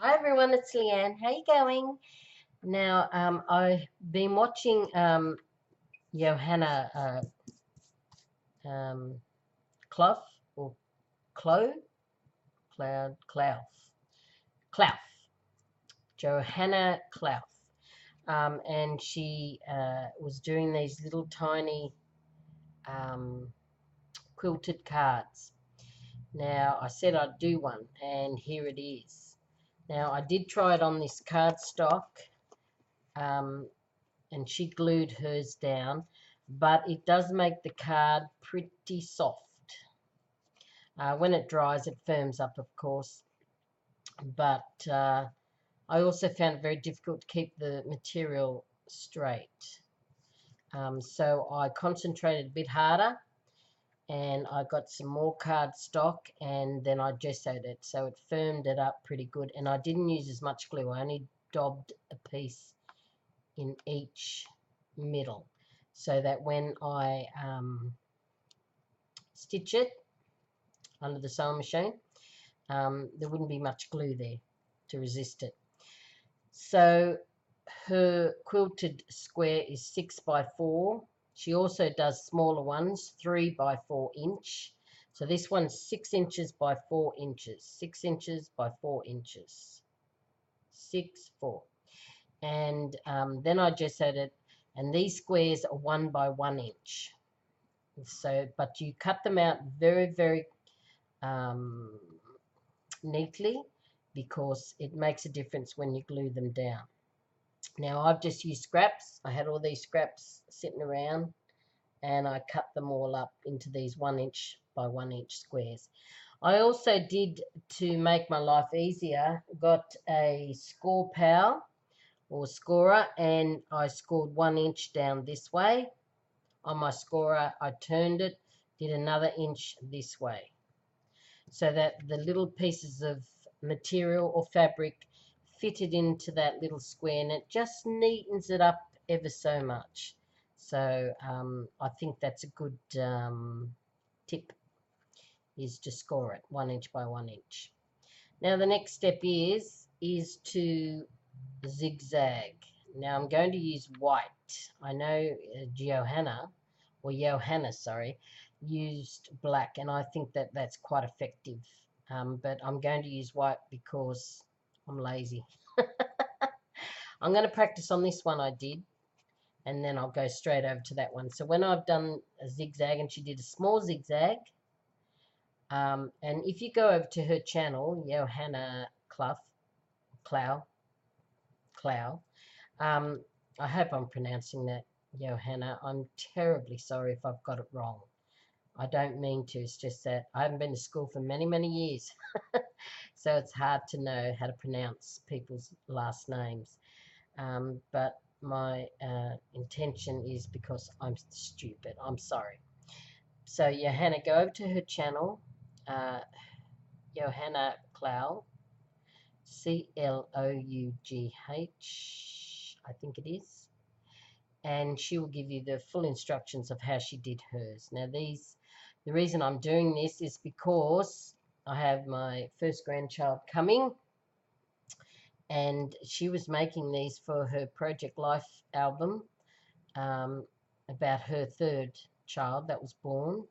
Hi everyone, it's Leanne. How you going? Now, I've been watching JoHanna um, Clough or Clough, Clough, JoHanna Clough, and she was doing these little tiny um, quilted cards. Now, I said I'd do one, and here it is. Now, I did try it on this cardstock. Um, and she glued hers down, but it does make the card pretty soft. When it dries, it firms up, of course, but I also found it very difficult to keep the material straight. So I concentrated a bit harder and I got some more cardstock and then I gessoed it, so it firmed it up pretty good, and I didn't use as much glue. I only daubed a piece in each middle so that when I stitch it under the sewing machine, there wouldn't be much glue there to resist it. So her quilted square is 6 by 4. She also does smaller ones, 3 by 4 inch. So this one's 6 inches by 4 inches, 6 inches by 4 inches, 6, 4. And then I gessoed it, and these squares are 1 by 1 inch. So, but you cut them out very um, neatly because it makes a difference when you glue them down. Now I've just used scraps. I had all these scraps sitting around and I cut them all up into these 1 inch by 1 inch squares. I also did, to make my life easier, got a score pal or scorer, and I scored 1 inch down this way. On my scorer, I turned it, did another inch this way, so that the little pieces of material or fabric fitted into that little square, and it just neatens it up ever so much. So I think that's a good tip, is to score it 1 inch by 1 inch. Now the next step is to zigzag. Now I'm going to use white. I know JoHanna, sorry, used black, and I think that that's quite effective. But I'm going to use white because I'm lazy. I'm going to practice on this one I did, and then I'll go straight over to that one. So when I've done a zigzag, and she did a small zigzag, and if you go over to her channel, JoHanna Clough, I hope I'm pronouncing that, JoHanna. I'm terribly sorry if I've got it wrong. I don't mean to. It's just that I haven't been to school for many years. So it's hard to know how to pronounce people's last names. But my intention is because I'm stupid. I'm sorry. So JoHanna, go over to her channel, JoHanna Clough, Clough, I think it is, and she will give you the full instructions of how she did hers. Now the reason I'm doing this is because I have my first grandchild coming, and she was making these for her Project Life album, about her third child that was born.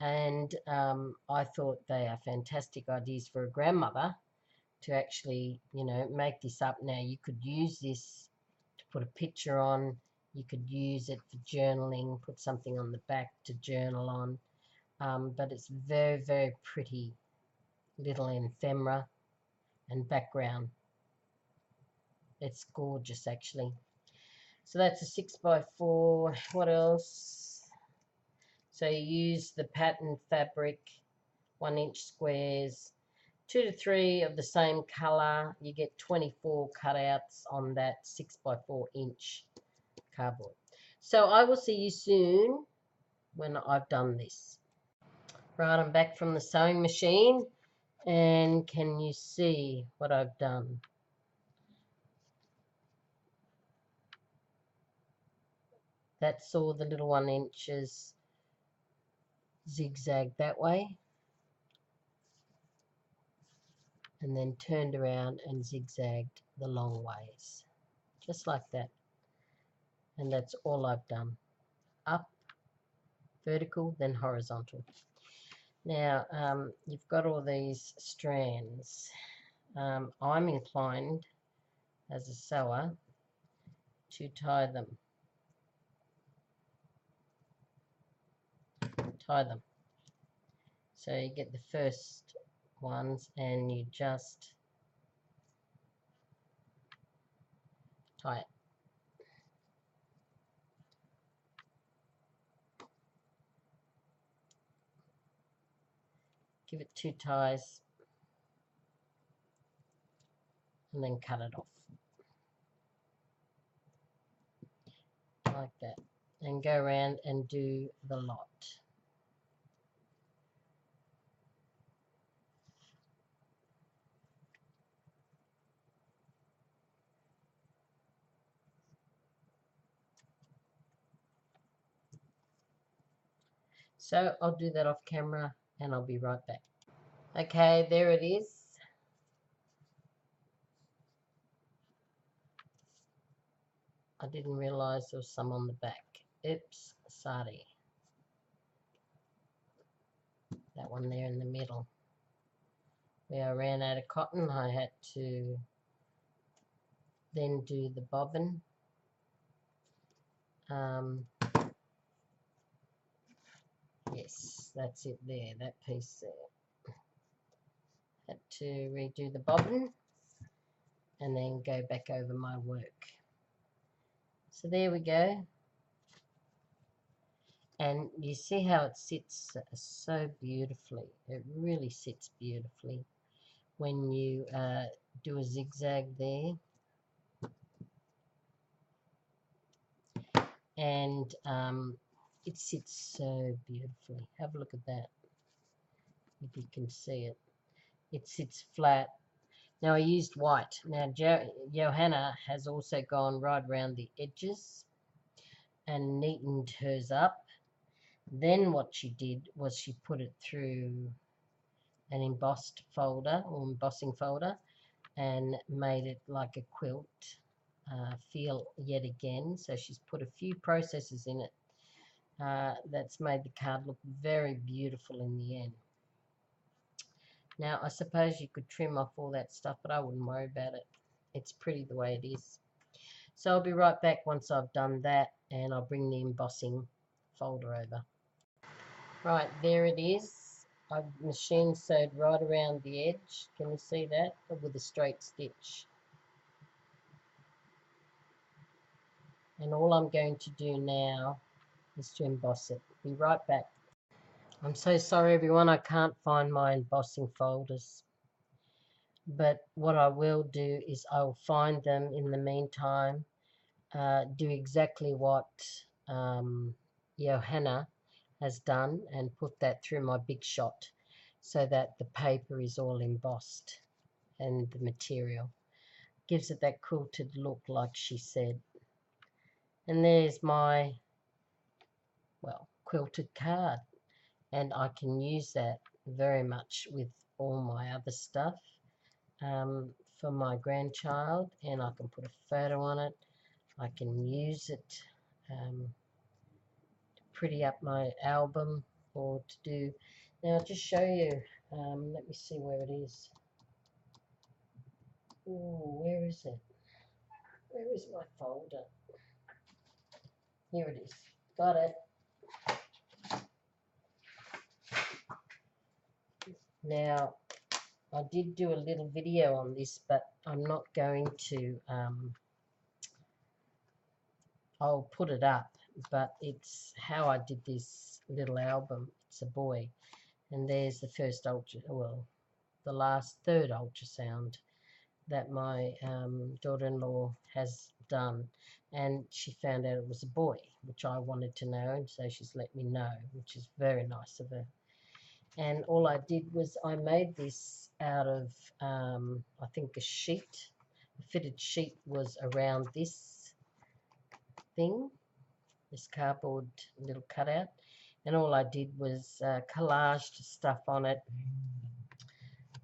And I thought they are fantastic ideas for a grandmother to actually, make this up. Now, you could use this to put a picture on. You could use it for journaling, put something on the back to journal on. But it's very pretty little ephemera and background. It's gorgeous, actually. So that's a 6 by 4. What else? So you use the pattern fabric, 1 inch squares, 2 to 3 of the same color. You get 24 cutouts on that 6 by 4 inch cardboard. So I will see you soon when I've done this. Right, I'm back from the sewing machine, and can you see what I've done? That's all the little 1 inches zigzag that way. and then turned around and zigzagged the long ways, just like that. And that's all I've done. Up, vertical, then horizontal. Now you've got all these strands. I'm inclined as a sewer to tie them. So you get the first ones and you just tie it. Give it 2 ties and then cut it off like that, and go around and do the lot. So I'll do that off camera and I'll be right back. Okay, there it is. I didn't realize there was some on the back. Oops, sorry. That one there in the middle. Where I ran out of cotton, I had to then do the bobbin. Yes, that's it there, that piece there. Had to redo the bobbin and then go back over my work. So there we go. And you see how it sits so beautifully. It really sits beautifully when you do a zigzag there. And it sits so beautifully. Have a look at that, if you can see it. It sits flat. Now I used white. Now JoHanna has also gone right around the edges and neatened hers up. Then what she did was she put it through an embossed folder or embossing folder and made it like a quilt feel yet again. So she's put a few processes in it that's made the card look very beautiful in the end. Now I suppose you could trim off all that stuff, but I wouldn't worry about it. It's pretty the way it is. So I'll be right back once I've done that, and I'll bring the embossing folder over. Right, there it is. I've machine sewed right around the edge. Can you see that? With a straight stitch. And all I'm going to do now is to emboss it. Be right back. I'm so sorry everyone, I can't find my embossing folders. But what I will do is I'll find them in the meantime, do exactly what JoHanna has done and put that through my big shot so that the paper is all embossed and the material gives it that quilted look like she said. And there's my, well, quilted card, and I can use that very much with all my other stuff for my grandchild, and I can put a photo on it. I can use it to pretty up my album or to do. Now I'll just show you, let me see where it is. Ooh, where is it? Where is my folder? Here it is. Got it. Now I did do a little video on this, but I'm not going to, I'll put it up, but it's how I did this little album. It's a boy, and there's the first the last third ultrasound that my daughter-in-law has done, and she found out it was a boy, which I wanted to know, and so she's let me know, which is very nice of her. And all I did was I made this out of I think a sheet. A fitted sheet was around this thing, this cardboard little cutout, and all I did was collaged stuff on it,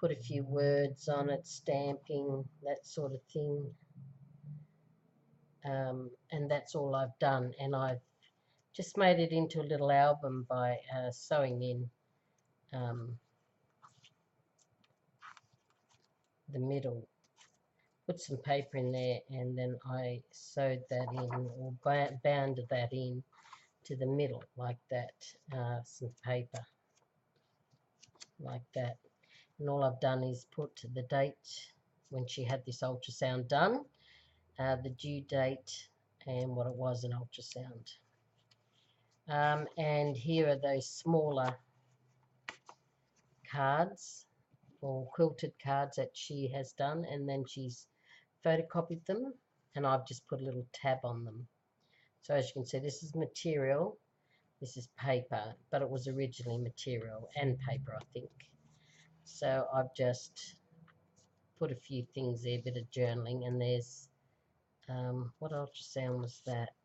put a few words on it, stamping, that sort of thing. And that's all I've done. And I've just made it into a little album by sewing in the middle. Put some paper in there, and then I sewed that in, or bounded that in to the middle like that. Some paper like that. And all I've done is put the date when she had this ultrasound done, the due date, and what it was an ultrasound. And here are those smaller cards, or quilted cards that she has done, and then she's photocopied them, and I've just put a little tab on them. So as you can see, this is material, this is paper, but it was originally material and paper, I think. So I've just put a few things there, a bit of journaling, and there's what ultrasound was that?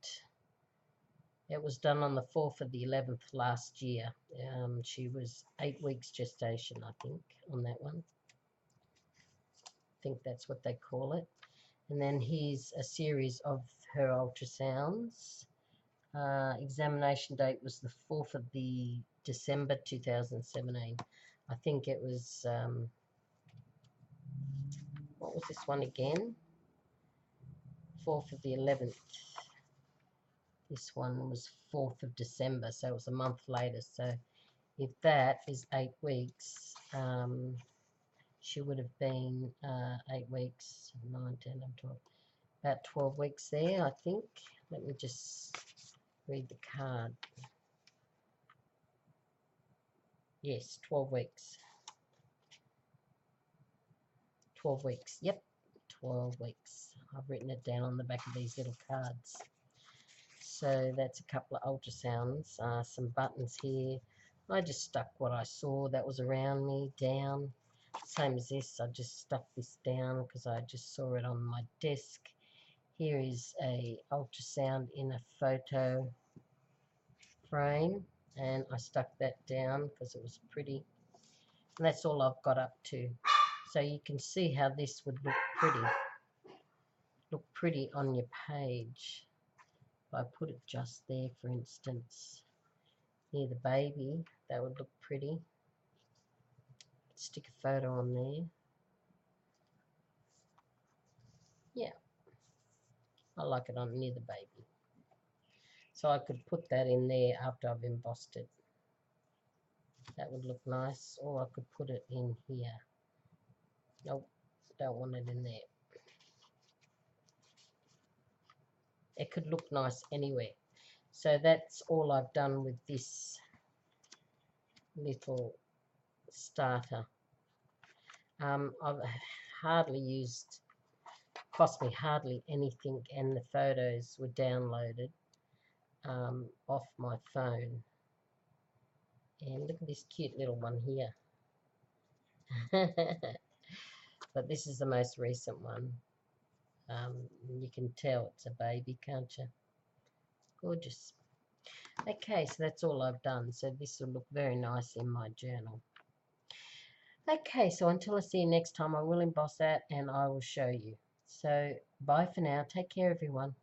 It was done on the 4th of the 11th last year. She was 8 weeks gestation, I think, on that one. I think that's what they call it. And then here's a series of her ultrasounds. Examination date was the 4th of the December 2017. I think it was, what was this one again? 4th of the 11th. This one was 4th of December, so it was a month later. So if that is 8 weeks, she would have been 8 weeks, 9, 10, 11, 12, about 12 weeks there, I think. Let me just read the card. Yes, 12 weeks. 12 weeks, yep, 12 weeks. I've written it down on the back of these little cards. So that's a couple of ultrasounds, some buttons here. I just stuck what I saw that was around me down. Same as this, I just stuck this down because I just saw it on my desk. Here is a ultrasound in a photo frame, and I stuck that down because it was pretty. And that's all I've got up to. So you can see how this would look pretty on your page. If I put it just there, for instance, near the baby, that would look pretty. Stick a photo on there. Yeah, I like it on near the baby. So I could put that in there after I've embossed it. That would look nice. Or I could put it in here. Nope, don't want it in there. It could look nice anywhere. So that's all I've done with this little starter. I've hardly used, cost me hardly anything, and the photos were downloaded off my phone. And look at this cute little one here. But this is the most recent one. You can tell it's a baby, can't you? Gorgeous. Okay, so that's all I've done. So this will look very nice in my journal. Okay, so until I see you next time, I will emboss that and I will show you. So bye for now. Take care, everyone.